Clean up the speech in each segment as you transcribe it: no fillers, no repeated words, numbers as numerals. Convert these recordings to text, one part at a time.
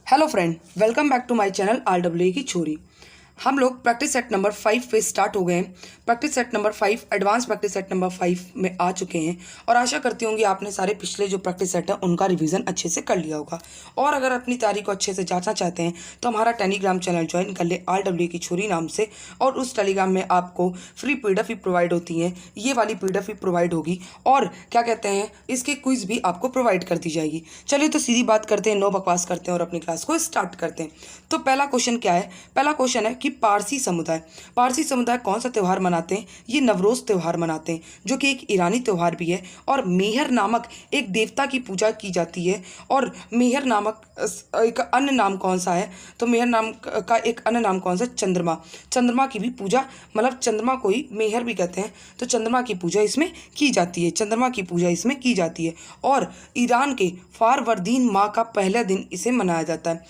Hello friend, welcome back to my channel RWA की छोरी। हम लोग प्रैक्टिस सेट नंबर 5 पे स्टार्ट हो गए हैं। Practice set number 5 advance practice set number 5 में आ चुके हैं और आशा करती हूँ कि आपने सारे पिछले जो प्रैक्टिस सेट है उनका रिवीजन अच्छे से कर लिया होगा। और अगर अपनी तैयारी को अच्छे से जांचना चाहते हैं तो हमारा टेलीग्राम चैनल ज्वाइन कर ले RWA की छोरी नाम से, और उस टेलीग्राम में आपको फ्री PDF भी प्रोवाइड होती हैं। ये वाली PDF भी प्रोवाइड होगी और क्या कहते हैं इसके क्विज भी आपको प्रोवाइड कर दी जाएगी। चलिए तो सीधी बात करते हैं, नो बकवास करते हैं और अपनी क्लास को स्टार्ट करते हैं। तो पहला क्वेश्चन क्या है? पहला क्वेश्चन है कि पारसी समुदाय कौन सा त्यौहार मनाते हैं? ये नवरोज त्यौहार मनाते हैं, जो कि एक ईरानी त्यौहार भी है। और मेहर नामक एक देवता की पूजा की जाती है। और मेहर नामक एक अन्य नाम कौन सा है? तो मेहर नाम का एक अन्य नाम कौन सा? चंद्रमा की भी पूजा, मतलब चंद्रमा को ही मेहर भी कहते हैं। तो चंद्रमा की पूजा इसमें की जाती है, चंद्रमा की पूजा इसमें की जाती है। और ईरान के फारवर्दीन माह का पहला दिन इसे मनाया जाता है।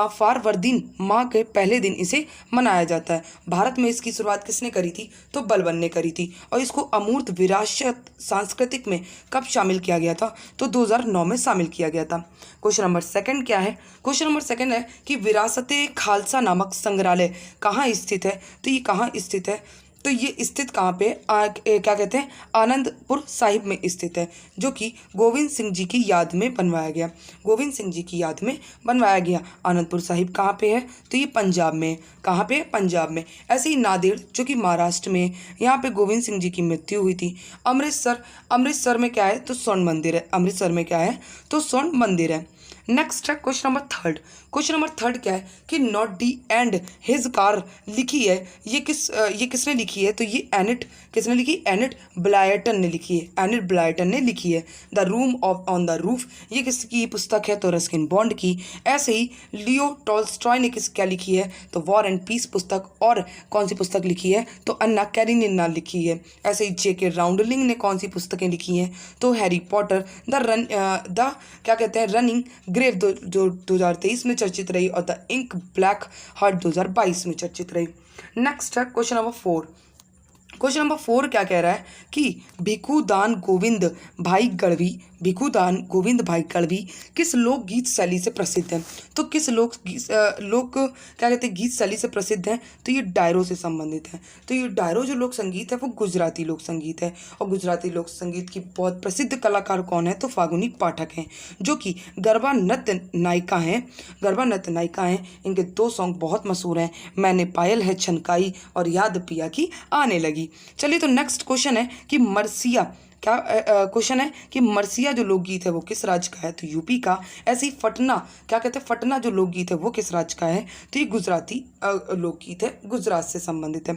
फारवर्दीन माह के पहले दिन इसे मनाया जाता है। भारत में इसकी शुरुआत किसने करी थी? तो बलबन ने करी थी। और इसको अमूर्त विरासत सांस्कृतिक में कब शामिल किया गया था? तो 2009 में शामिल किया गया था। क्वेश्चन नंबर सेकंड क्या है? क्वेश्चन नंबर सेकंड है कि विरासत खालसा नामक संग्रहालय कहाँ स्थित है? तो ये कहाँ स्थित है? तो ये स्थित कहाँ पे क्या कहते हैं, आनंदपुर साहिब में स्थित है, जो कि गोविंद सिंह जी की याद में बनवाया गया। गोविंद सिंह जी की याद में बनवाया गया। आनंदपुर साहिब कहाँ पे है? तो ये पंजाब में। कहाँ पे? पंजाब में। ऐसे ही नांदेड़, जो कि महाराष्ट्र में, यहाँ पे गोविंद सिंह जी की मृत्यु हुई थी। अमृतसर में क्या है? तो स्वर्ण मंदिर है। अमृतसर में क्या है? तो स्वर्ण मंदिर है। नेक्स्ट है question number third. Question number third क्या है कि not D and his car लिखी है, ये किसने लिखी है? तो ये एनिट किसने लिखी? एनिट ब्लायटन ने लिखी है। एनिट ब्लायटन ने लिखी है। The room of on the roof, ये किसकी पुस्तक है? तो रस्किन बॉन्ड की। ऐसे ही लियो टॉल्स्टॉय ने क्या लिखी है? तो वॉर एंड पीस पुस्तक। और कौन सी पुस्तक लिखी है? तो अन्ना कैरेनिना लिखी है। ऐसे ही JK राउंडलिंग ने कौन सी पुस्तकें लिखी हैं? तो हैरी पॉटर, द क्या कहते हैं, रनिंग ग्रेव जो 2023 में चर्चित रही, और द इंक ब्लैक हार्ट 2022 में चर्चित रही। नेक्स्ट है क्वेश्चन नंबर 4। क्वेश्चन नंबर 4 क्या कह रहा है कि भिखुदान गोविंद भाई गढ़वी किस लोकगीत शैली से प्रसिद्ध है? तो किस लोक क्या कहते हैं गीत शैली से प्रसिद्ध है? तो ये डायरो से संबंधित है। तो ये डायरो जो लोक संगीत है वो गुजराती लोक संगीत है। और गुजराती लोक संगीत की बहुत प्रसिद्ध कलाकार कौन है? तो फागुनी पाठक हैं, जो कि गरबा नृत्य नायिका हैं। इनके 2 सॉन्ग बहुत मशहूर हैं, मैंने पायल है छनकाई और याद पिया की आने लगी। चलिए तो नेक्स्ट क्वेश्चन है कि मरसिया क्वेश्चन है कि मरसिया जो लोकगीत है वो किस राज्य का है? तो यूपी का। ऐसे ही फटना, क्या कहते हैं, फटना जो लोकगीत है वो किस राज्य का है? तो ये गुजराती लोकगीत है, गुजरात से संबंधित है।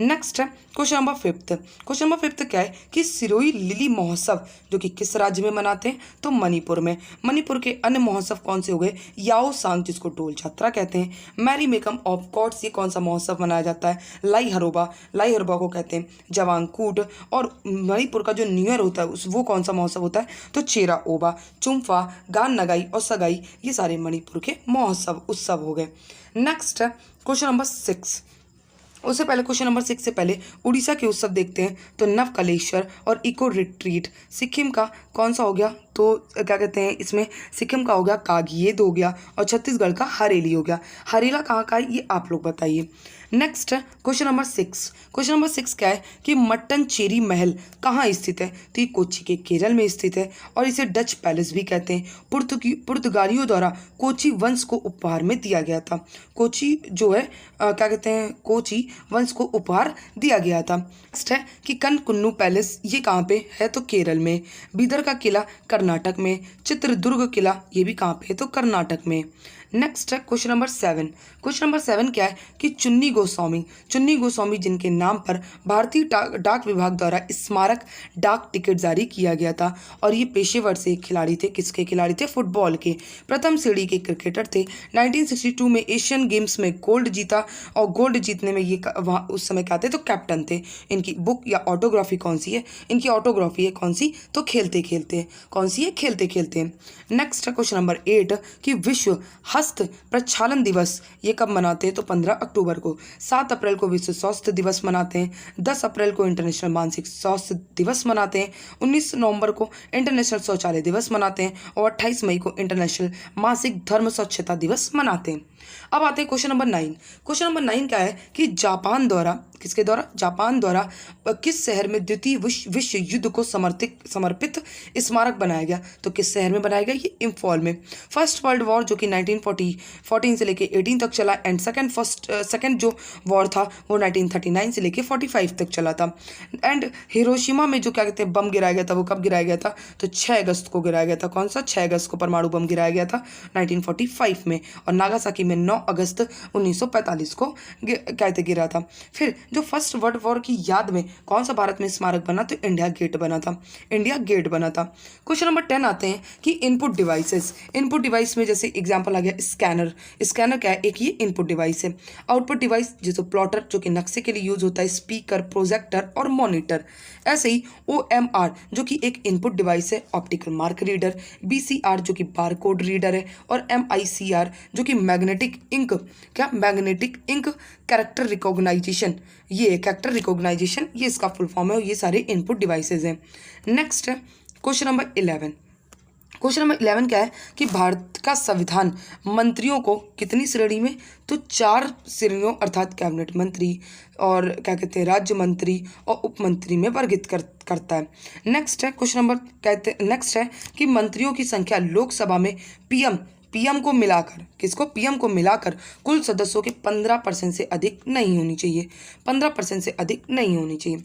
नेक्स्ट है क्वेश्चन नंबर 5। क्वेश्चन नंबर 5 क्या है कि सिरोही लिली महोत्सव जो कि किस राज्य में मनाते हैं? तो मणिपुर में। मणिपुर के अन्य महोत्सव कौन से हो गए? याओ सांग, जिसको डोल यात्रा कहते हैं। मैरी मेकम ऑफ गॉड्स, ये कौन सा महोत्सव मनाया जाता है? लाई हरोबा को कहते हैं जवांगकूट। और मणिपुर का जो न्यू ईयर होता है वो कौन सा महोत्सव होता है? तो चेरा ओबा, चुम्फा, गान नगाई और सगाई, ये सारे मणिपुर के उत्सव हो गए। नेक्स्ट है क्वेश्चन नंबर 6। उससे पहले क्वेश्चन नंबर 6 से पहले उड़ीसा के उत्सव देखते हैं। तो नवकलेश्वर और इको रिट्रीट। सिक्किम का कौन सा हो गया? तो क्या कहते हैं, इसमें सिक्किम का हो गया कागियेद हो गया, और छत्तीसगढ़ का हरेली हो गया। हरेला कहाँ का है ये आप लोग बताइए। नेक्स्ट है क्वेश्चन नंबर 6। क्वेश्चन नंबर 6 क्या है कि मट्टनचेरी महल कहाँ स्थित है? तो ये कोच्चि के केरल में स्थित है, और इसे डच पैलेस भी कहते हैं। पुर्तगालियों द्वारा कोच्चि वंश को उपहार में दिया गया था। कोच्चि जो है क्या कहते हैं, कोच्चि वंश को उपहार दिया गया था। नेक्स्ट है कि कनकुन्नू पैलेस, ये कहाँ पे है? तो केरल में। बीदर का किला कर्नाटक में। चित्रदुर्ग किला, ये भी कहाँ पे है? तो कर्नाटक में। नेक्स्ट है क्वेश्चन नंबर 7। क्वेश्चन नंबर 7 क्या है कि चुन्नी गोस्वामी जिनके नाम पर भारतीय डाक विभाग द्वारा स्मारक डाक टिकट जारी किया गया था, और ये पेशेवर से खिलाड़ी थे। किसके खिलाड़ी थे? फुटबॉल के। प्रथम श्रेणी के क्रिकेटर थे। 1962 में एशियन गेम्स में गोल्ड जीता, और गोल्ड जीतने में ये वहाँ उस समय क्या थे? तो कैप्टन थे। इनकी बुक या ऑटोग्राफी कौन सी है? इनकी ऑटोग्राफी है कौन सी? तो खेलते खेलते। कौन सी है? खेलते खेलते। नेक्स्ट है क्वेश्चन नंबर 8 कि विश्व हस्त प्रक्षालन दिवस ये कब मनाते हैं? तो 15 अक्टूबर को। 7 अप्रैल को विश्व स्वास्थ्य दिवस मनाते हैं, 10 अप्रैल को इंटरनेशनल मानसिक स्वास्थ्य दिवस मनाते हैं, 19 नवंबर को इंटरनेशनल शौचालय दिवस मनाते हैं और 28 मई को इंटरनेशनल मासिक धर्म स्वच्छता दिवस मनाते हैं। अब आते हैं क्वेश्चन नंबर 9। क्वेश्चन नंबर 9 क्या है कि जापान द्वारा, किसके द्वारा, जापान द्वारा किस शहर में द्वितीय विश्व युद्ध को समर्पित स्मारक बनाया गया? तो किस शहर में बनाया गया? ये इम्फॉल में। फर्स्ट वर्ल्ड वॉर जो कि 1914 से लेके 18 तक चला, एंड सेकंड जो वॉर था वो 1939 से लेके 45 तक चला था। एंड हिरोशिमा में जो क्या कहते हैं बम गिराया गया था, वो कब गिराया गया था? तो 6 अगस्त को गिराया गया था। कौन सा? 6 अगस्त को परमाणु बम गिराया गया था 1945 में, और नागासाकी में 9 अगस्त 1945 को कहते गिरा था। फिर जो फर्स्ट वर्ल्ड वॉर की याद में कौन सा भारत में स्मारक बना? तो इंडिया गेट बना था, इंडिया गेट बना था। क्वेश्चन नंबर 10 आते हैं कि इनपुट डिवाइसेस। इनपुट डिवाइस में जैसे एग्जांपल आ गया स्कैनर। स्कैनर क्या है? एक ये इनपुट डिवाइस है। आउटपुट डिवाइस जैसे प्लॉटर जो कि नक्शे के लिए यूज होता है, स्पीकर, प्रोजेक्टर और मॉनिटर। ऐसे ही OMR जो कि एक इनपुट डिवाइस है, ऑप्टिकल मार्क रीडर, BCR जो कि बारकोड रीडर है, और MICR जो कि मैग्नेटिक इंक, क्या? मैग्नेटिक इंक कैरेक्टर रिकॉग्नाइजेशन, ये कैरेक्टर रिकॉग्नाइजेशन, ये इसका फुल फॉर्म है, और ये सारे इनपुट डिवाइसेज हैं। नेक्स्ट है क्वेश्चन नंबर 11। क्वेश्चन नंबर 11 क्या है कि भारत का संविधान मंत्रियों को कितनी श्रेणी में? तो 4 श्रेणियों अर्थात कैबिनेट मंत्री और क्या कहते हैं राज्य मंत्री और उप मंत्री में वर्गित करता है। नेक्स्ट है क्वेश्चन नंबर नेक्स्ट है कि मंत्रियों की संख्या लोकसभा में पीएम को मिलाकर, किसको? पीएम को मिलाकर कुल सदस्यों के 15% से अधिक नहीं होनी चाहिए, 15% से अधिक नहीं होनी चाहिए।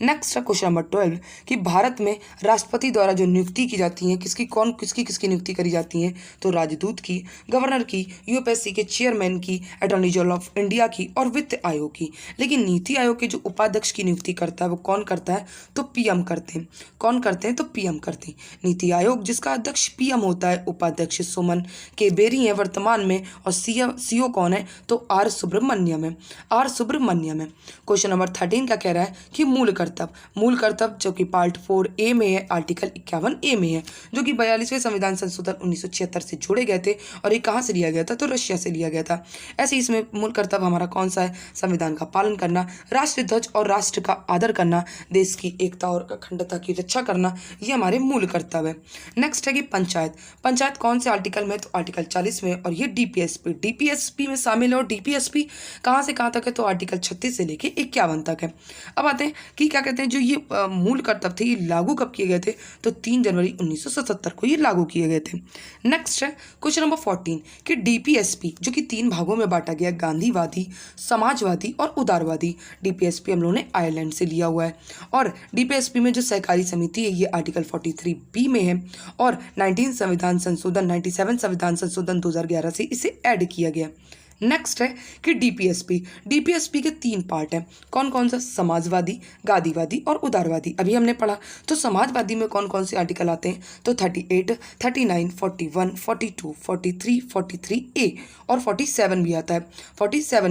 नेक्स्ट है क्वेश्चन नंबर 12 कि भारत में राष्ट्रपति द्वारा जो नियुक्ति की जाती है, किसकी नियुक्ति करी जाती है? तो राजदूत की, गवर्नर की, UPSC के चेयरमैन की, अटॉर्नी जनरल ऑफ इंडिया की और वित्त आयोग की। लेकिन नीति आयोग के जो उपाध्यक्ष की नियुक्ति करता है वो कौन करता है? तो पीएम करते हैं। कौन करते हैं? तो पीएम करते हैं। नीति आयोग जिसका अध्यक्ष पीएम होता है, उपाध्यक्ष सुमन के बेरी हैं वर्तमान में, और सीओ कौन है? तो आर सुब्रमण्यम है, आर सुब्रमण्यम है। क्वेश्चन नंबर 13 क्या कह रहा है कि मूल कर्तव्य जो कि पार्ट 4A में है, आर्टिकल 51A में है, जो कि 42वें संविधान संशोधन 1976 से जोड़े गए थे, और ये कहाँ से लिया गया था? तो रशिया से लिया गया था। ऐसे इसमें मूल कर्तव्य हमारा कौन सा है? संविधान का पालन करना, राष्ट्रीय ध्वज और राष्ट्र का आदर करना, देश की एकता और अखंडता की रक्षा करना, ये हमारे मूल कर्तव्य है। नेक्स्ट है कि पंचायत कौन से आर्टिकल में? तो आर्टिकल 40 में, और ये डीपीएसपी में शामिल है। और डीपीएसपी कहाँ से कहाँ तक है? तो आर्टिकल 36 से लेके 51 तक है। अब आते हैं कि क्या कहते हैं जो ये मूल कर्तव्य थे, ये लागू कब किए गए थे? तो 3 जनवरी 1977 को ये लागू किए गए थे। नेक्स्ट है क्वेश्चन नंबर 14 कि डीपीएसपी जो कि 3 भागों में बांटा गया, गांधीवादी, समाजवादी और उदारवादी। डीपीएसपी हम लोगों ने आयरलैंड से लिया हुआ है, और डीपीएसपी में जो सहकारी समिति है ये आर्टिकल 43B में है, और 97 संविधान संशोधन 2011 से इसे ऐड किया गया। नेक्स्ट है कि डीपीएसपी के 3 पार्ट हैं। कौन कौन सा? समाजवादी, गांधीवादी और उदारवादी। अभी हमने पढ़ा। तो समाजवादी में कौन कौन से आर्टिकल आते हैं? तो 38, 39, 41, 42, 43, 43A और 47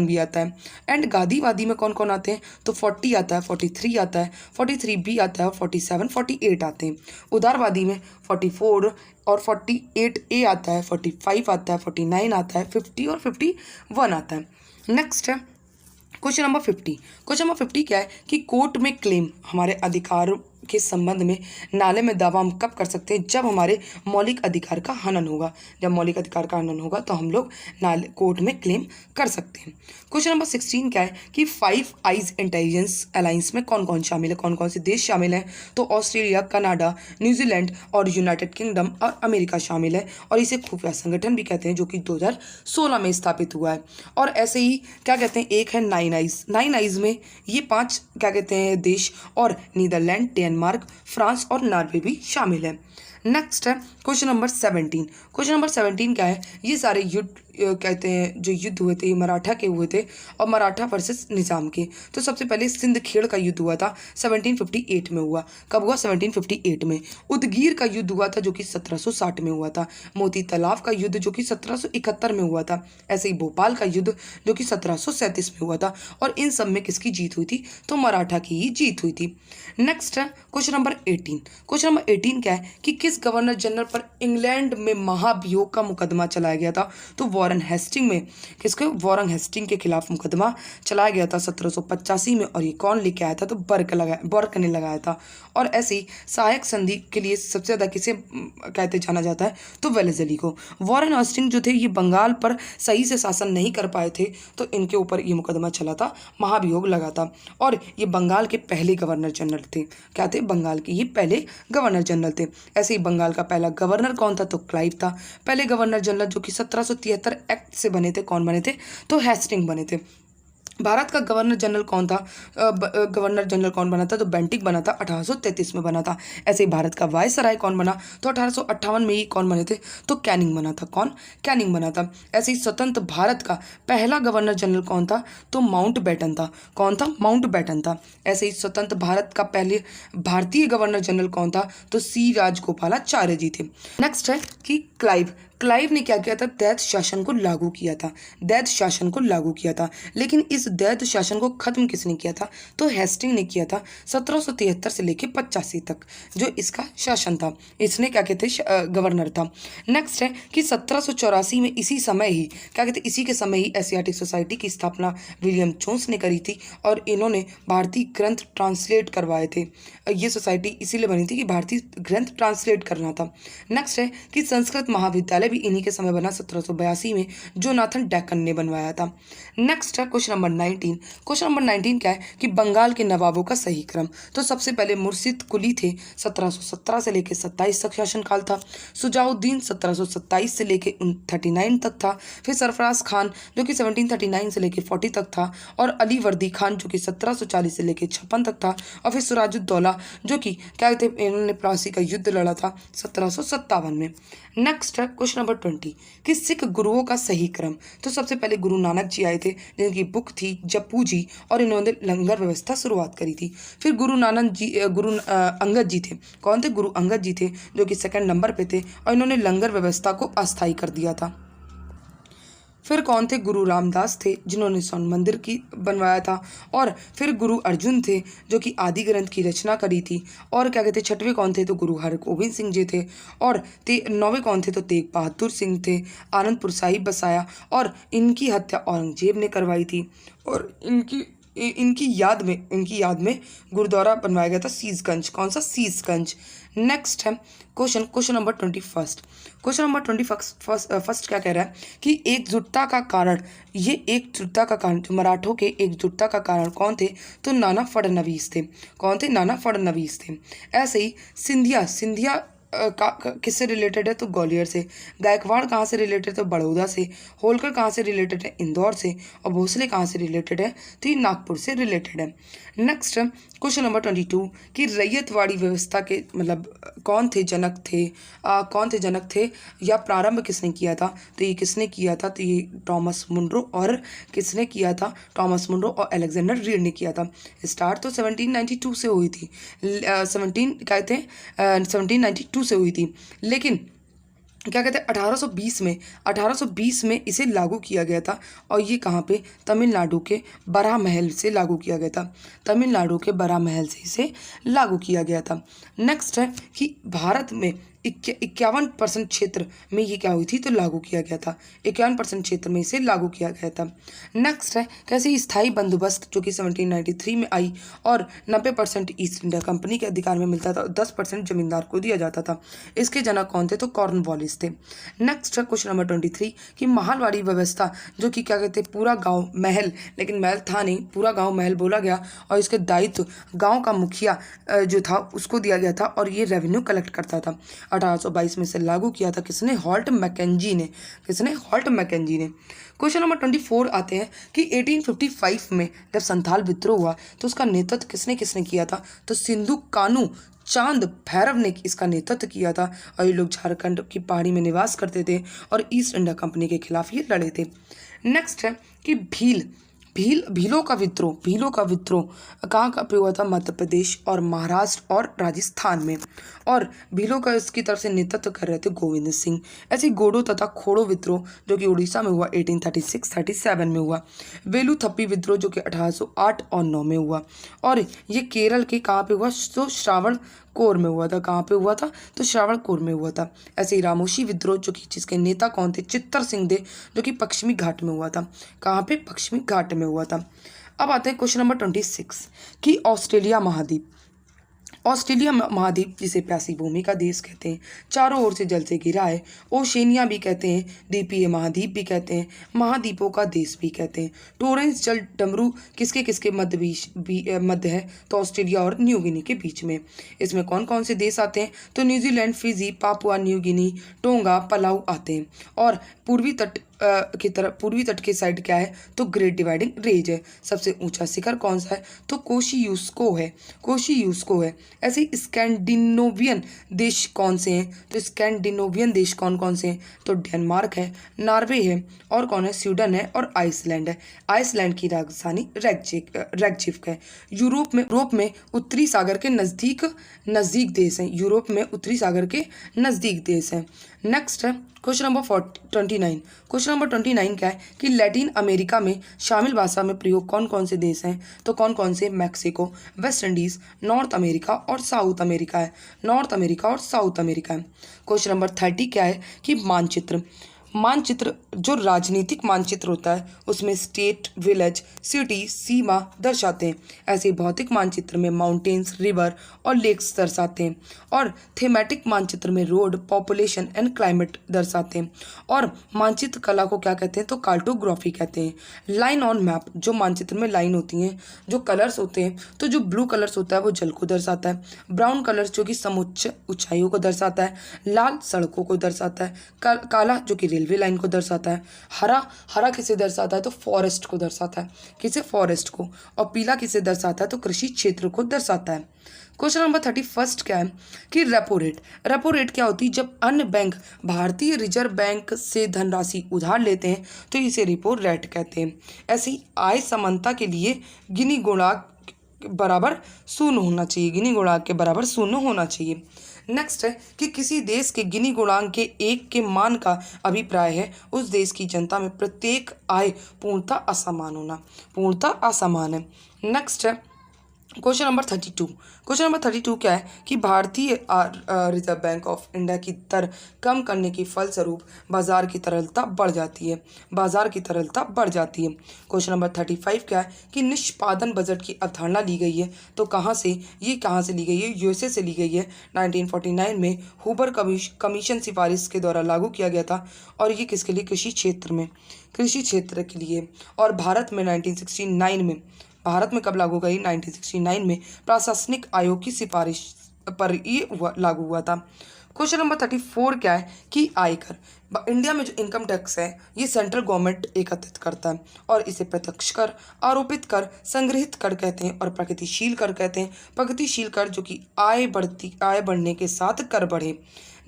भी आता है। एंड गांधीवादी में कौन कौन आते हैं? तो 40 आता है, 43 आता है, 43B आता है, 47, 48 आते हैं। उदारवादी में 44 और 48A आता है, 45 आता है, 49 आता है, 50 और 51 आता है। नेक्स्ट है क्वेश्चन नंबर 50। क्वेश्चन नंबर 50 क्या है कि कोर्ट में क्लेम, हमारे अधिकार के संबंध में नाले में दावा हम कब कर सकते हैं? जब हमारे मौलिक अधिकार का हनन होगा। जब मौलिक अधिकार का हनन होगा तो हम लोग कोर्ट में क्लेम कर सकते हैं। क्वेश्चन नंबर 16 क्या है कि 5 आइज इंटेलिजेंस अलायंस में कौन कौन शामिल है? कौन कौन से देश शामिल हैं? तो ऑस्ट्रेलिया, कनाडा, न्यूजीलैंड और यूनाइटेड किंगडम और अमेरिका शामिल है, और इसे खुफिया संगठन भी कहते हैं, जो कि 2016 में स्थापित हुआ है। और ऐसे ही क्या कहते हैं, एक है 9 आइज में ये 5 क्या कहते हैं देश, और नीदरलैंड, डेनमार्क, फ्रांस और नॉर्वे भी शामिल है। नेक्स्ट है क्वेश्चन नंबर 17। क्वेश्चन नंबर 17 क्या है? ये सारे युद्ध कहते हैं जो युद्ध हुए थे ये मराठा के हुए थे, और मराठा वर्सेस निजाम के। तो सबसे पहले सिंध खेड़ का युद्ध हुआ था, 1758 में हुआ। कब हुआ? 1758 में। उदगीर का युद्ध हुआ था जो कि 1760 में हुआ था। मोती तालाब का युद्ध जो कि 1771 में हुआ था। ऐसे ही भोपाल का युद्ध जो कि 1737 में हुआ था। और इन सब में किसकी जीत हुई थी? तो मराठा की ही जीत हुई थी। नेक्स्ट है क्वेश्चन नंबर 18। क्वेश्चन नंबर 18 क्या है कि किस गवर्नर जनरल पर इंग्लैंड में महाभियोग का मुकदमा चलाया गया था? तो वॉरेन हेस्टिंग में किसके वॉरेन हेस्टिंग के खिलाफ मुकदमा चलाया गया था 1785 में। और ये कौन लेके आया था? तो बर्क ने लगाया था। और ऐसी सहायक संधि के लिए सबसे ज़्यादा किसे कहते जाना जाता है? तो वेलेज़ली को। वॉरेन हेस्टिंग जो थे ये बंगाल पर सही से शासन नहीं कर पाए थे, तो इनके ऊपर ये मुकदमा चला था, महाभियोग लगा था। और ये बंगाल के पहले गवर्नर जनरल थे। क्या थे? बंगाल के ये पहले गवर्नर जनरल थे। ऐसे ही बंगाल का पहला गवर्नर कौन था? तो क्लाइव था। पहले गवर्नर जनरल जो कि 1773 एक्ट से बने थे, कौन बने थे? तो हेस्टिंग बने थे। भारत का गवर्नर जनरल कौन था? गवर्नर जनरल कौन बना था? तो बेंटिक बना था, 1833 में बना था। ऐसे ही भारत का वायसराय कौन बना? तो 1858 में ही कौन बने थे? तो कैनिंग बना था। कौन? कैनिंग बना था। ऐसे ही स्वतंत्र भारत का पहला गवर्नर जनरल कौन था? तो माउंट बैटन था। कौन था? माउंट बैटन था। ऐसे ही स्वतंत्र भारत का पहले भारतीय गवर्नर जनरल कौन था? तो सी राजगोपालाचार्य जी थे। नेक्स्ट है कि क्लाइव ने क्या किया था? दैत शासन को लागू किया था। दैत शासन को लागू किया था। लेकिन इस दैत शासन को खत्म किसने किया था? तो हेस्टिंग ने किया था 1773 से लेकर 85 तक जो इसका शासन था। इसने क्या कहते गवर्नर था। नेक्स्ट है कि 1784 में इसी समय ही क्या कहते इसी के समय ही एशियाटिक सोसाइटी की स्थापना विलियम जोन्स ने करी थी। और इन्होंने भारतीय ग्रंथ ट्रांसलेट करवाए थे। ये सोसाइटी इसीलिए बनी थी कि भारतीय ग्रंथ ट्रांसलेट करना था। नेक्स्ट है कि संस्कृत महाविद्यालय भी इन्हीं के समय बना 1782 में, जोनाथन डेक्कन ने बनवाया था। नेक्स्ट है क्वेश्चन नंबर 19। क्वेश्चन नंबर 19 क्या है कि बंगाल के नवाबों का सही क्रम। तो सबसे पहले मुर्शिद कुली थे, 1717 से लेकर 27 तक शासनकाल था। सुजाउद्दीन 1727 से लेकर 39 तक था। फिर सरफराज खान जो कि 1739 से लेकर 40 तक था। और अली वर्दी खान जो कि 1740 से लेकर 56 तक था। और फिर सिराजुद्दौला जो कि क्या कहते हैं इन्होंने प्लासी का युद्ध लड़ा था 1757 में। नेक्स्ट है क्वेश्चन नंबर 20 कि सिख गुरुओं का सही क्रम। तो सबसे पहले गुरु नानक जी आए थे जिनकी बुक थी जप्पू जी, और इन्होंने लंगर व्यवस्था शुरुआत करी थी। फिर गुरु अंगद जी थे। कौन थे? गुरु अंगद जी थे जो कि सेकंड नंबर पे थे, और इन्होंने लंगर व्यवस्था को अस्थायी कर दिया था। फिर कौन थे? गुरु रामदास थे जिन्होंने स्वर्ण मंदिर की बनवाया था। और फिर गुरु अर्जुन थे जो कि आदि ग्रंथ की रचना करी थी। और क्या कहते छठवें कौन थे? तो गुरु हरगोबिंद सिंह जी थे। और नौवें कौन थे? तो तेग बहादुर सिंह थे। आनंदपुर साहिब बसाया और इनकी हत्या औरंगजेब ने करवाई थी। और इनकी याद में गुरुद्वारा बनवाया गया था सीसगंज। कौन सा? सीसगंज। नेक्स्ट है क्वेश्चन नंबर 21। क्वेश्चन नंबर 21 क्या कह रहा है कि एकजुटता का कारण जो मराठों के एकजुटता का कारण कौन थे? तो नाना फडणवीस थे। कौन थे? नाना फडणवीस थे। ऐसे ही सिंधिया किससे रिलेटेड है? तो ग्वालियर से। गायकवाड़ कहाँ से रिलेटेड है? तो बड़ौदा से। होलकर कहाँ से रिलेटेड है? इंदौर से। और भोसले कहाँ से रिलेटेड है? तो ये नागपुर से रिलेटेड है। नेक्स्ट क्वेश्चन नंबर 22 कि रैयतवाड़ी व्यवस्था के मतलब कौन थे जनक थे या प्रारंभ किसने किया था? तो ये किसने किया था? तो ये टॉमस मुनरो और किसने किया था? टॉमस मुनरो और अलेक्जेंडर रीड ने किया था। स्टार्ट तो 1792 से हुई थी। 1792 से हुई थी, लेकिन क्या कहते हैं 1820 में इसे लागू किया गया था। और ये कहाँ पे? तमिलनाडु के बरामहल से लागू किया गया था। तमिलनाडु के बरामहल से इसे लागू किया गया था। नेक्स्ट है कि भारत में 51% क्षेत्र में ये क्या हुई थी? तो लागू किया गया था। 51% क्षेत्र में इसे लागू किया गया था। नेक्स्ट है कैसे स्थायी बंदोबस्त जो कि 1793 में आई और 90% ईस्ट इंडिया कंपनी के अधिकार में मिलता था और 10% जमींदार को दिया जाता था। इसके जनक कौन थे? तो कॉर्नवालिस थे। नेक्स्ट है क्वेश्चन नंबर 23 कि महलवाड़ी व्यवस्था जो कि क्या कहते हैं पूरा गाँव महल, लेकिन महल था नहीं, पूरा गाँव महल बोला गया और इसके दायित्व गाँव का मुखिया जो था उसको दिया गया था और ये रेवेन्यू कलेक्ट करता था। 1822 में से लागू किया था किसने? हॉल्ट मैकेंजी ने। किसने? हॉल्ट मैकेंजी ने। क्वेश्चन नंबर 24 आते हैं कि 1855 में जब संथाल विद्रोह हुआ तो उसका नेतृत्व किसने किया था? तो सिंधु कानू चांद भैरव ने इसका नेतृत्व किया था और ये लोग झारखंड की पहाड़ी में निवास करते थे और ईस्ट इंडिया कंपनी के खिलाफ ये लड़े थे। नेक्स्ट है कि भीलों का विद्रोह कहाँ पे हुआ था? मध्य प्रदेश और महाराष्ट्र और राजस्थान में। और भीलों का इसकी तरफ से नेतृत्व कर रहे थे गोविंद सिंह। ऐसे गोडो तथा खोड़ो विद्रोह जो कि उड़ीसा में हुआ 1836-37 में हुआ। वेलू थप्पी विद्रोह जो कि 1808 और 9 में हुआ। और ये केरल के कहाँ पे हुआ? तो कोर में हुआ था। कहाँ पे हुआ था? तो श्रावणकोर में हुआ था। ऐसे ही रामोशी विद्रोह जो कि जिसके नेता कौन थे? चित्तर सिंह थे, जो कि पश्चिमी घाट में हुआ था। कहाँ पे? पश्चिमी घाट में हुआ था। अब आते हैं क्वेश्चन नंबर 26 कि ऑस्ट्रेलिया महाद्वीप। ऑस्ट्रेलिया महाद्वीप जिसे प्यासी भूमि का देश कहते हैं, चारों ओर से जल से घिरा है। ओशेनिया भी कहते हैं, द्वीपीय महाद्वीप भी कहते हैं, महाद्वीपों का देश भी कहते हैं। टोरेंस जल डमरू किसके किसके मध्य है? तो ऑस्ट्रेलिया और न्यू गिनी के बीच में। इसमें कौन कौन से देश आते हैं? तो New Zealand, Fiji, Papua New Guinea, tonga, Palau आते हैं। और पूर्वी तट के साइड क्या है? तो ग्रेट डिवाइडिंग रेंज है। सबसे ऊंचा शिखर कौन सा है? तो कोशियुस्को है, कोशियुस्को है। ऐसे ही स्कैंडिनेवियन देश कौन से हैं? तो स्कैंडिनेवियन देश कौन कौन से हैं? तो डेनमार्क है, नॉर्वे है, और कौन है? स्वीडन है, और आइसलैंड है। आइसलैंड की राजधानी रेकजेविक है। यूरोप में उत्तरी सागर के नज़दीक देश हैं। यूरोप में उत्तरी सागर के नज़दीक देश हैं। नेक्स्ट है क्वेश्चन नंबर 29। क्वेश्चन नंबर 29 क्या है कि लैटिन अमेरिका में शामिल भाषा में प्रयोग कौन कौन से देश हैं? तो कौन कौन से? Mexico, West Indies, north America और साउथ अमेरिका है। नॉर्थ अमेरिका और साउथ अमेरिका है। क्वेश्चन नंबर 30 क्या है कि मानचित्र जो राजनीतिक मानचित्र होता है उसमें स्टेट, विलेज, सिटी, सीमा दर्शाते हैं। ऐसे भौतिक मानचित्र में माउंटेन्स, रिवर और लेक्स दर्शाते हैं। और थीमेटिक मानचित्र में रोड, पॉपुलेशन एंड क्लाइमेट दर्शाते हैं। और मानचित्र कला को क्या कहते हैं? तो कार्टोग्राफी कहते हैं। लाइन ऑन मैप जो मानचित्र में लाइन होती हैं, जो कलर्स होते हैं, तो जो ब्लू कलर्स होता है वो जल को दर्शाता है। ब्राउन कलर्स जो कि समुच्च ऊंचाइयों को दर्शाता है। लाल सड़कों को दर्शाता है। काला जो कि रेलवे लाइन को दर्शाता है। हरा किसे दर्शाता है? तो फॉरेस्ट को दर्शाता है। किसे? फॉरेस्ट को। और पीला किसे दर्शाता है? तो कृषि क्षेत्र को दर्शाता है। क्वेश्चन नंबर 31 क्या है कि रेपो रेट। रेपो रेट क्या होती है? जब अन्य बैंक भारतीय रिजर्व बैंक से धनराशि उधार लेते हैं तो इसे रेपो रेट कहते हैं। ऐसी आय समानता के लिए गिनी गुणांक बराबर शून्य होना चाहिए। गिनी गुणांक के बराबर शून्य होना चाहिए। नेक्स्ट है कि किसी देश के गिनी गुणांक के 1 के मान का अभिप्राय है उस देश की जनता में प्रत्येक आय पूर्णतः असमान है। नेक्स्ट है क्वेश्चन नंबर 32। क्वेश्चन नंबर 32 क्या है कि भारतीय रिजर्व बैंक ऑफ इंडिया की दर कम करने के फलस्वरूप बाजार की तरलता बढ़ जाती है। क्वेश्चन नंबर 35 क्या है कि निष्पादन बजट की अवधारणा ली गई है। तो कहाँ से ली गई है? यूएसए से ली गई है। 1949 में हुबर कमीशन सिफारिश के द्वारा लागू किया गया था। और ये किसके लिए? कृषि क्षेत्र के लिए। और भारत में 1969 में कब लागू गई? 1969 में प्रशासनिक आयोग की सिफारिश पर ये लागू हुआ था। क्वेश्चन नंबर 34 क्या है कि आयकर। इंडिया में जो इनकम टैक्स है ये सेंट्रल गवर्नमेंट एकत्रित करता है और इसे प्रत्यक्ष कर, आरोपित कर, संग्रहित कर कहते हैं और प्रगतिशील कर कहते हैं। प्रगतिशील कर जो कि आय बढ़ने के साथ कर बढ़े।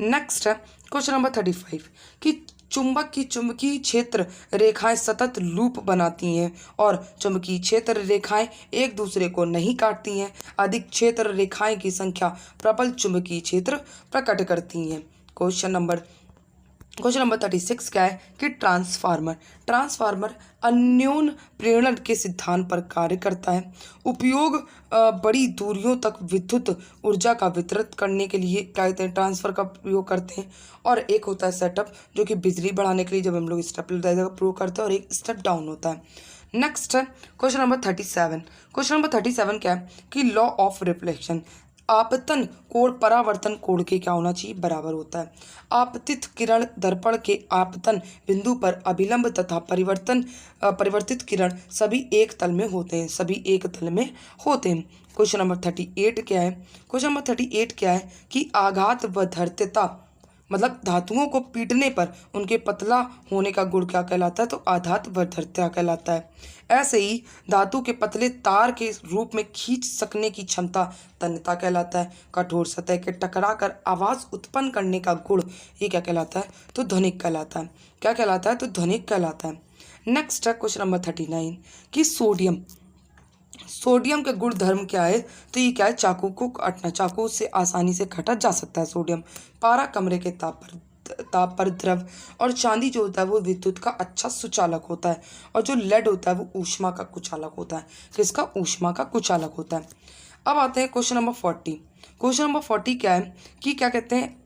नेक्स्ट है क्वेश्चन नंबर 35 कि चुंबक की चुंबकीय क्षेत्र रेखाएं सतत लूप बनाती हैं और चुंबकीय क्षेत्र रेखाएं एक दूसरे को नहीं काटती हैं। अधिक क्षेत्र रेखाएं की संख्या प्रबल चुंबकीय क्षेत्र प्रकट करती हैं। क्वेश्चन नंबर 36 क्या है कि ट्रांसफार्मर अन्योन प्रेरण के सिद्धांत पर कार्य करता है। उपयोग बड़ी दूरियों तक विद्युत ऊर्जा का वितरण करने के लिए क्या कहते हैं? ट्रांसफर का प्रयोग करते हैं। और एक होता है सेटअप जो कि बिजली बढ़ाने के लिए जब हम लोग स्टेप का प्रयोग करते हैं, और एक स्टेप डाउन होता है। नेक्स्ट है क्वेश्चन नंबर 37। क्वेश्चन नंबर 37 क्या है कि लॉ ऑफ रिफ्लेक्शन। आपतन कोण परावर्तन कोण के क्या होना चाहिए? बराबर होता है। आपतित किरण दर्पण के आपतन बिंदु पर अभिलंब तथा परिवर्तित किरण सभी एक तल में होते हैं। क्वेश्चन नंबर 38 क्या है? क्वेश्चन नंबर 38 क्या है कि आघात व धर्त्यता मतलब धातुओं को पीटने पर उनके पतला होने का गुण क्या कहलाता है? तो आघात वर्धकता कहलाता है। ऐसे ही धातु के पतले तार के रूप में खींच सकने की क्षमता तन्यता कहलाता है। कठोर सतह के टकरा कर आवाज़ उत्पन्न करने का गुण ये क्या कहलाता है? तो ध्वनिक कहलाता है। क्या कहलाता है? तो ध्वनिक कहलाता है। नेक्स्ट है क्वेश्चन नंबर 39 कि सोडियम के गुण धर्म क्या है? तो ये क्या है? चाकू को काटना, चाकू से आसानी से काटा जा सकता है सोडियम। पारा कमरे के ताप पर द्रव और चांदी जो होता है वो विद्युत का अच्छा सुचालक होता है। और जो लेड होता है वो ऊष्मा का कुचालक होता है। किसका? ऊष्मा का कुचालक होता है। अब आते हैं क्वेश्चन नंबर 40। क्वेश्चन नंबर 40 क्या है कि क्या कहते हैं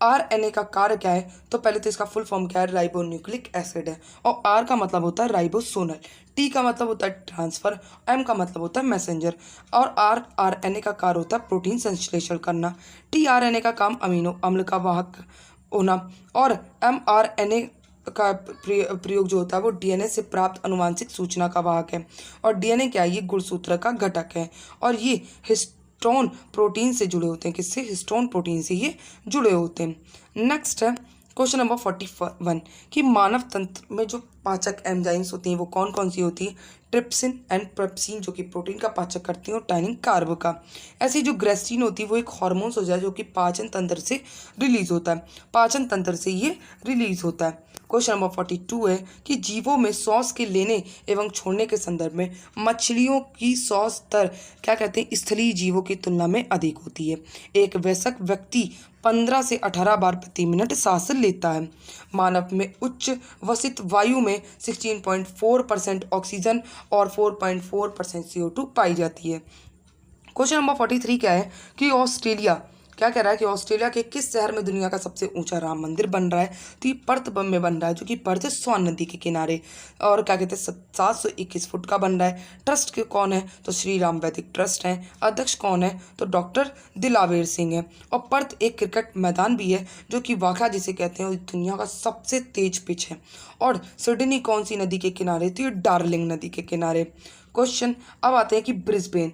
आरएनए का कार्य क्या है। तो पहले तो इसका फुल फॉर्म क्या है, राइबोन्यूक्लिक एसिड है। और आर का मतलब होता है राइबोसोनल, टी का मतलब होता है ट्रांसफर, एम का मतलब होता है मैसेंजर, और आरएनए का कार्य होता है प्रोटीन संश्लेषण करना। टीआरएनए का काम अमीनो अम्ल का वाहक होना, और एमआरएनए का प्रयोग जो होता है वो डीएनए से प्राप्त आनुवांशिक सूचना का वाहक है। और डीएनए क्या है, ये गुणसूत्र का घटक है। और ये हिस्टोन प्रोटीन से जुड़े होते हैं। किससे? हिस्टोन प्रोटीन से ये जुड़े होते हैं। नेक्स्ट है क्वेश्चन नंबर 41 कि मानव तंत्र में जो पाचक एंजाइम्स होती हैं वो कौन कौन सी होती है। ट्रिप्सिन एंड पेप्सिन जो कि प्रोटीन का पाचक करती हैं, और टाइनिन कार्ब का। ऐसी जो ग्रेस्टीन होती है वो एक हार्मोन्स हो जाए जो कि पाचन तंत्र से रिलीज होता है, पाचन तंत्र से ये रिलीज होता है। क्वेश्चन नंबर 42 है कि जीवों में सॉस के लेने एवं छोड़ने के संदर्भ में मछलियों की सॉस दर क्या कहते हैं, स्थलीय जीवों की तुलना में अधिक होती है। एक वयस्क व्यक्ति 15 से 18 बार प्रति मिनट सांस लेता है। मानव में उच्च वसित वायु में 16.4% ऑक्सीजन और 4.4% CO2 पाई जाती है। क्वेश्चन नंबर 43 क्या है कि ऑस्ट्रेलिया क्या कह रहा है कि ऑस्ट्रेलिया के किस शहर में दुनिया का सबसे ऊंचा राम मंदिर बन रहा है। तो ये पर्थ में बन रहा है, जो कि पर्थ स्वान नदी के किनारे, और क्या कहते हैं 721 फुट का बन रहा है। ट्रस्ट के कौन है, तो श्री राम वैदिक ट्रस्ट है। अध्यक्ष कौन है, तो डॉक्टर दिलावेर सिंह है। और पर्थ एक क्रिकेट मैदान भी है जो कि वाघा जिसे कहते हैं दुनिया का सबसे तेज पिच है। और सिडनी कौन सी नदी के किनारे, तो ये डार्लिंग नदी के किनारे। क्वेश्चन अब आते हैं कि ब्रिस्बेन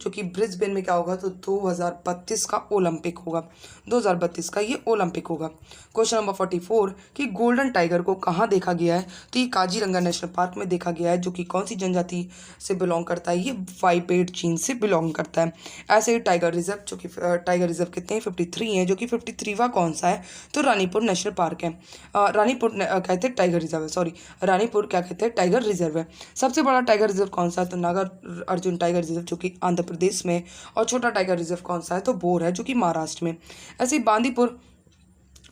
जो कि ब्रिस्बेन में क्या होगा, तो 2032 का ओलंपिक होगा, 2032 का ये ओलंपिक होगा। क्वेश्चन नंबर 44 कि गोल्डन टाइगर को कहाँ देखा गया है। तो ये काजीरंगा नेशनल पार्क में देखा गया है, जो कि कौन सी जनजाति से बिलोंग करता है, ये वाइपेड जीन से बिलोंग करता है। ऐसे ही टाइगर रिजर्व जो कि टाइगर रिजर्व कितने हैं, 53 हैं, जो कि 53वां कौन सा है, तो रानीपुर नेशनल पार्क है। रानीपुर कहते हैं टाइगर रिजर्व है, सॉरी रानीपुर क्या कहते हैं, टाइगर रिजर्व है। सबसे बड़ा टाइगर रिजर्व कौन सा है, तो नागर अर्जुन टाइगर रिजर्व जो कि आंध्र प्रदेश में। और छोटा टाइगर रिजर्व कौन सा है, तो बोर है, जो कि महाराष्ट्र में। ऐसे ही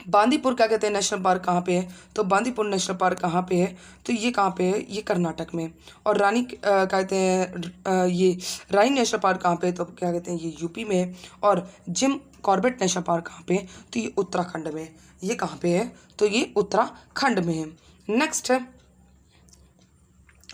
बांदीपुर क्या कहते हैं नेशनल पार्क कहाँ पे है, तो बांदीपुर नेशनल पार्क कहाँ पे है, तो ये कहाँ पे है, ये कर्नाटक में। और रानी कहते हैं ये रानी नेशनल पार्क कहाँ पे है, तो क्या कहते हैं ये यूपी में है। और जिम कॉर्बेट नेशनल पार्क कहाँ पे है, तो ये उत्तराखंड में। ये कहाँ पे है, तो ये उत्तराखंड में है। नेक्स्ट है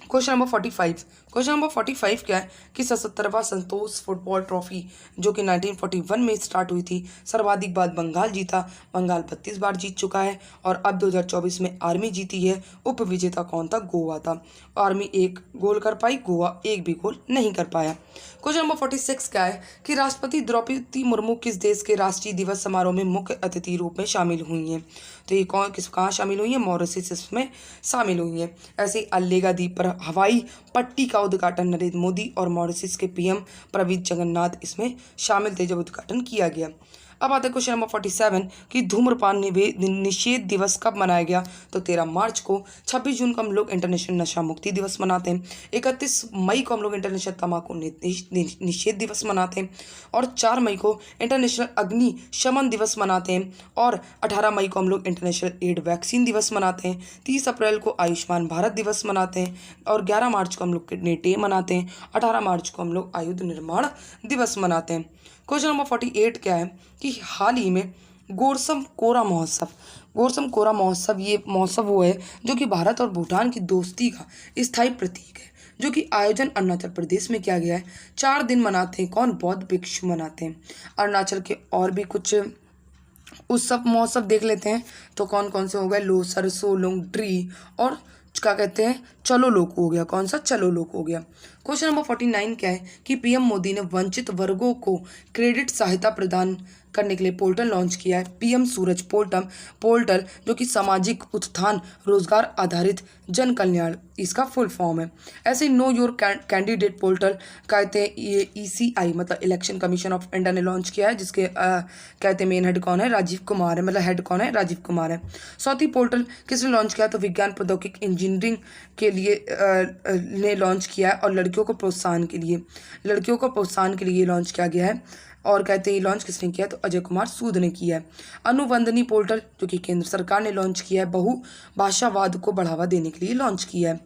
क्वेश्चन नंबर 45। क्वेश्चन नंबर 45 क्या है कि 77वां संतोष फुटबॉल ट्रॉफी जो कि 1941 में स्टार्ट हुई थी, सर्वाधिक बार बंगाल जीता। बंगाल 32 बार जीत चुका है। और अब 2024 में आर्मी जीती है। उप विजेता कौन था, गोवा था। आर्मी 1 गोल कर पाई, गोवा 1 भी गोल नहीं कर पाया। क्वेश्चन नंबर 46 क्या है कि राष्ट्रपति द्रौपदी मुर्मू किस देश के राष्ट्रीय दिवस समारोह में मुख्य अतिथि रूप में शामिल हुई हैं। तो ये कहाँ शामिल हुई है, मॉरिशस में शामिल हुई है। ऐसे ही अल्लेगा द्वीप पर हवाई पट्टी का उद्घाटन नरेंद्र मोदी और मॉरिशस के पीएम प्रविंद जगन्नाथ इसमें शामिल थे जब उद्घाटन किया गया। अब आता है क्वेश्चन नंबर 47 कि धूम्रपान निषेध दिवस कब मनाया गया, तो 13 मार्च को। 26 जून को हम लोग इंटरनेशनल नशा मुक्ति दिवस मनाते हैं। 31 मई को हम लोग इंटरनेशनल तंबाकू निषेध दिवस मनाते हैं। और 4 मई को इंटरनेशनल अग्नि शमन दिवस मनाते हैं। और 18 मई को हम लोग इंटरनेशनल एड वैक्सीन दिवस मनाते हैं। 30 अप्रैल को आयुष्मान भारत दिवस मनाते हैं। और 11 मार्च को हम लोग किडनी डे मनाते हैं। 18 मार्च को हम लोग आयुध निर्माण दिवस मनाते हैं। क्वेश्चन नंबर 48 क्या है कि हाल ही में गोरसम कोरा महोत्सव ये महोत्सव वो है जो कि भारत और भूटान की दोस्ती का स्थायी प्रतीक है, जो कि आयोजन अरुणाचल प्रदेश में किया गया है। 4 दिन मनाते हैं, कौन, बौद्ध भिक्षु मनाते हैं। अरुणाचल के और भी कुछ उत्सव महोत्सव देख लेते हैं, तो कौन कौन से हो गए, लोसर, सोलोंग, ड्री और क्या कहते हैं, चलो लोक हो गया। कौन सा, चलो लोक हो गया। क्वेश्चन नंबर 49 क्या है कि पीएम मोदी ने वंचित वर्गों को क्रेडिट सहायता प्रदान करने के लिए पोर्टल लॉन्च किया है, पीएम सूरज पोर्टल जो कि सामाजिक उत्थान रोजगार आधारित जन कल्याण इसका फुल फॉर्म है। ऐसे नो योर कैंडिडेट पोर्टल कहते हैं ये ECI मतलब इलेक्शन कमीशन ऑफ इंडिया ने लॉन्च किया है, जिसके कहते हैं मेन हेड कौन है, राजीव कुमार है, मतलब हेड कौन है, राजीव कुमार है। साथ ही पोर्टल किसने लॉन्च किया, तो विज्ञान प्रौद्योगिकी इंजीनियरिंग के लिए ने लॉन्च किया है। और लड़कियों को प्रोत्साहन के लिए लॉन्च किया गया है। और कहते हैं लॉन्च किसने किया, तो अजय कुमार सूद ने किया है। अनुबंधनी पोर्टल जो कि केंद्र सरकार ने लॉन्च किया है, बहुभाषावाद को बढ़ावा देने के लिए लॉन्च किया है।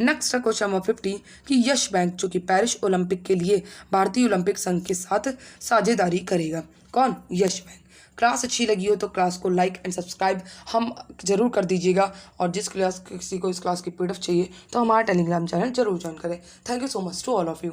नेक्स्ट है क्वेश्चन नंबर 50 कि यश बैंक जो कि पेरिस ओलंपिक के लिए भारतीय ओलंपिक संघ के साथ साझेदारी करेगा। कौन? यश बैंक। क्लास अच्छी लगी हो तो क्लास को लाइक एंड सब्सक्राइब हम जरूर कर दीजिएगा, और किसी को इस क्लास की पीडीएफ चाहिए तो हमारा टेलीग्राम चैनल जरूर ज्वाइन करें। Thank you so much to all of you.